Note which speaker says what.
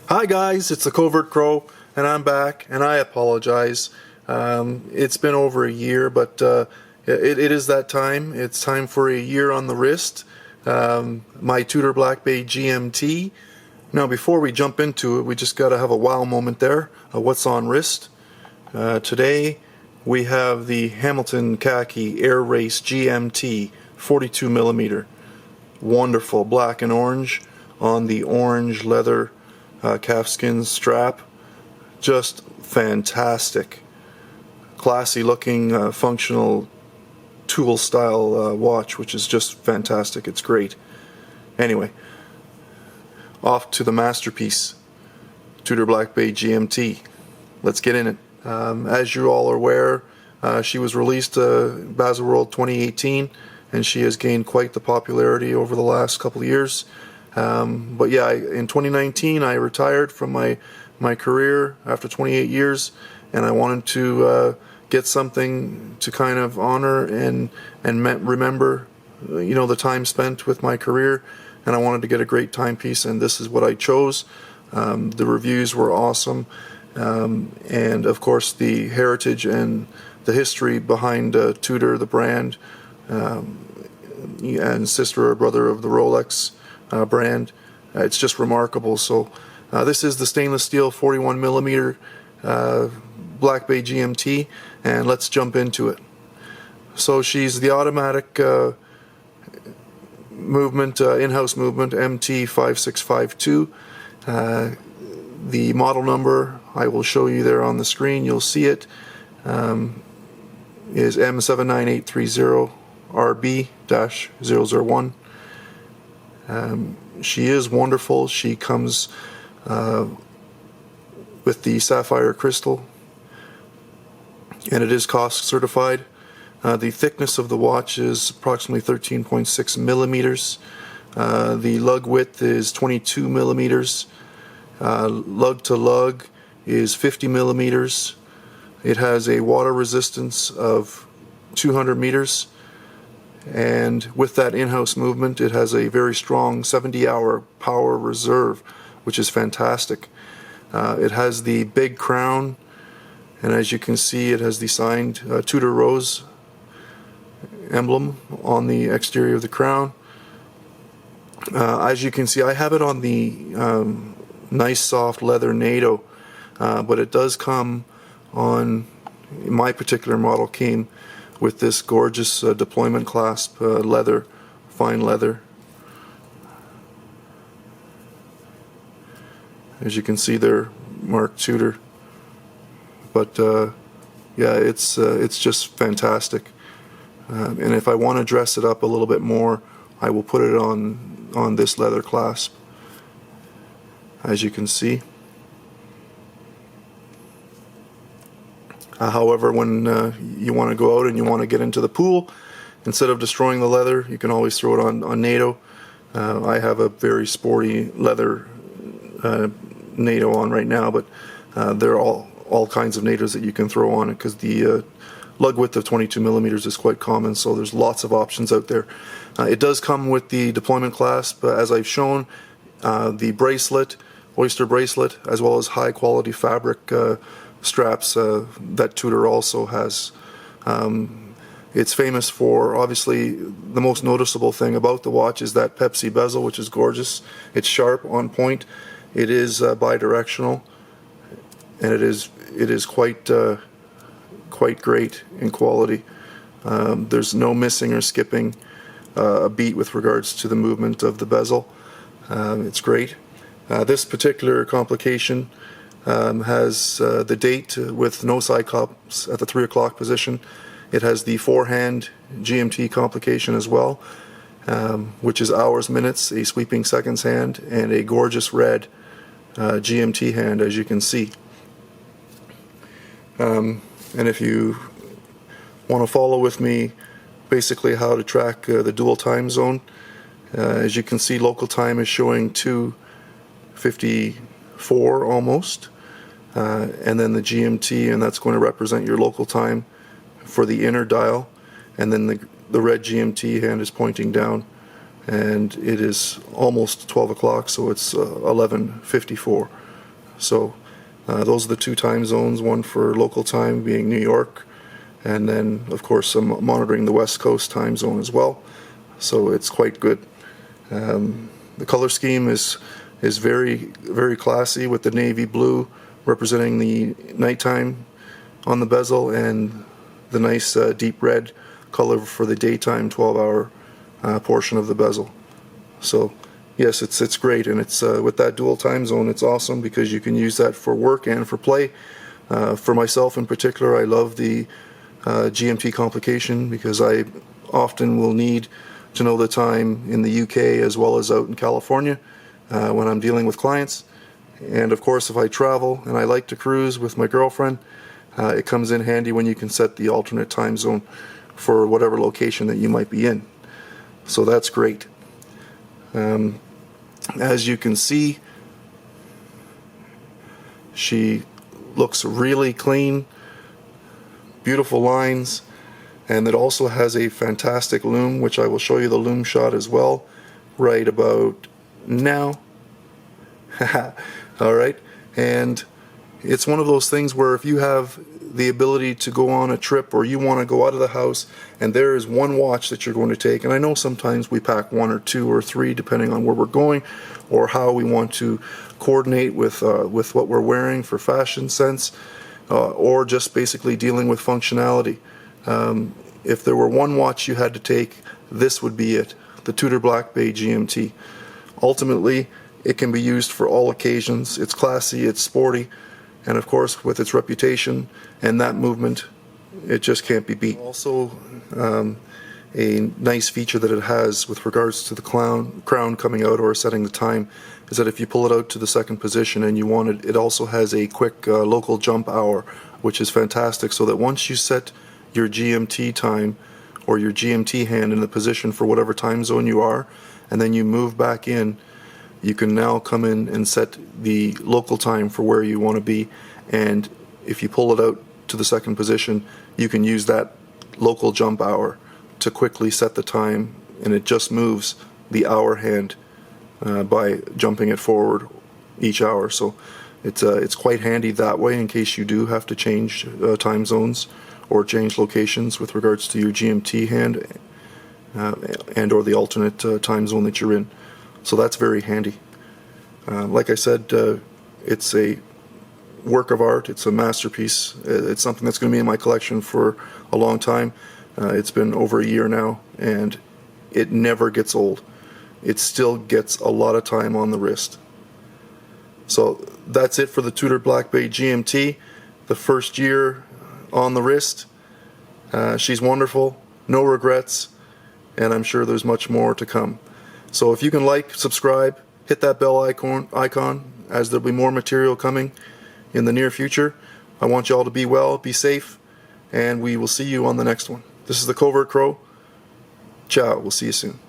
Speaker 1: Hi guys, it's the Covert Crow, and I'm back, and I apologize. It's been over a year, but it is that time. It's time for a year on the wrist. My Tudor Black Bay GMT. Now, before we jump into it, we just got to have a wow moment there. What's on wrist? Today, we have the Hamilton Khaki Air Race GMT 42mm. Wonderful black and orange on the orange leather calfskin strap. Just fantastic. Classy looking, functional tool style watch, which is just fantastic. It's great. Anyway, off to the masterpiece, Tudor Black Bay GMT. Let's get in it. As you all are aware, she was released Baselworld 2018, and she has gained quite the popularity over the last couple of years. But yeah, in 2019 I retired from my career after 28 years, and I wanted to get something to kind of honor and remember, you know, the time spent with my career, and I wanted to get a great timepiece, and this is what I chose. The reviews were awesome, and of course the heritage and the history behind Tudor, the brand, and sister or brother of the Rolex brand. It's just remarkable. So this is the stainless steel 41mm Black Bay GMT, and let's jump into it. So she's the automatic movement, in-house movement, MT5652. The model number I will show you there on the screen, you'll see it, is M79830RB-001. She is wonderful. She comes with the sapphire crystal, and it is cost certified. The thickness of the watch is approximately 13.6 millimeters. The lug width is 22 millimeters. Lug to lug is 50 millimeters. It has a water resistance of 200 meters. And with that in-house movement, it has a very strong 70-hour power reserve, which is fantastic. It has the big crown, and as you can see, it has the signed Tudor Rose emblem on the exterior of the crown. As you can see, I have it on the nice soft leather Nato, but it does come on, my particular model came with this gorgeous deployment clasp leather, fine leather. As you can see there, marked Tudor. But yeah, it's just fantastic. And if I want to dress it up a little bit more, I will put it on this leather clasp, as you can see. However, when you want to go out and you want to get into the pool, instead of destroying the leather, you can always throw it on Nato. I have a very sporty leather Nato on right now, but there are all kinds of Natos that you can throw on it, because the lug width of 22 millimeters is quite common, so there's lots of options out there. It does come with the deployment clasp, as I've shown, the bracelet, oyster bracelet, as well as high quality fabric straps that Tudor also has. It's famous for, obviously, the most noticeable thing about the watch is that Pepsi bezel, which is gorgeous. It's sharp, on point. It is bidirectional, and it is quite great in quality. There's no missing or skipping a beat with regards to the movement of the bezel. It's great. This particular complication has the date with no cyclops at the 3 o'clock position. It has the forehand GMT complication as well, which is hours, minutes, a sweeping seconds hand, and a gorgeous red GMT hand, as you can see. And if you want to follow with me basically how to track the dual time zone, as you can see, local time is showing 2:54 almost, and then the GMT, and that's going to represent your local time for the inner dial, and then the red GMT hand is pointing down, and it is almost 12 o'clock, so it's 11:54. So those are the 2 time zones, one for local time being New York, and then of course I'm monitoring the West Coast time zone as well. So it's quite good. The color scheme is very classy, with the navy blue representing the nighttime on the bezel, and the nice deep red color for the daytime 12-hour portion of the bezel. So yes, it's great, and it's with that dual time zone, it's awesome because you can use that for work and for play. For myself in particular, I love the GMT complication because I often will need to know the time in the UK as well as out in California when I'm dealing with clients. And of course, if I travel and I like to cruise with my girlfriend, it comes in handy when you can set the alternate time zone for whatever location that you might be in. So that's great. As you can see, she looks really clean, beautiful lines, and it also has a fantastic loom, which I will show you the loom shot as well right about now. Alright, and it's one of those things where if you have the ability to go on a trip, or you want to go out of the house and there is one watch that you're going to take, and I know sometimes we pack 1 or 2 or 3 depending on where we're going or how we want to coordinate with what we're wearing for fashion sense, or just basically dealing with functionality. If there were one watch you had to take, this would be it, the Tudor Black Bay GMT. Ultimately, it can be used for all occasions. It's classy, it's sporty, and of course with its reputation and that movement, it just can't be beat. Also, a nice feature that it has with regards to the crown coming out or setting the time is that if you pull it out to the second position and you want it, it also has a quick local jump hour, which is fantastic, so that once you set your GMT time or your GMT hand in the position for whatever time zone you are, and then you move back in, you can now come in and set the local time for where you want to be, and if you pull it out to the second position, you can use that local jump hour to quickly set the time, and it just moves the hour hand by jumping it forward each hour. So it's quite handy that way in case you do have to change time zones or change locations with regards to your GMT hand and or the alternate time zone that you're in. So that's very handy. Like I said, it's a work of art. It's a masterpiece. It's something that's going to be in my collection for a long time. It's been over a year now, and it never gets old. It still gets a lot of time on the wrist. So that's it for the Tudor Black Bay GMT. The first year on the wrist. She's wonderful, no regrets, and I'm sure there's much more to come. So if you can like, subscribe, hit that bell icon, as there'll be more material coming in the near future. I want you all to be well, be safe, and we will see you on the next one. This is the Covert Crow. Ciao, we'll see you soon.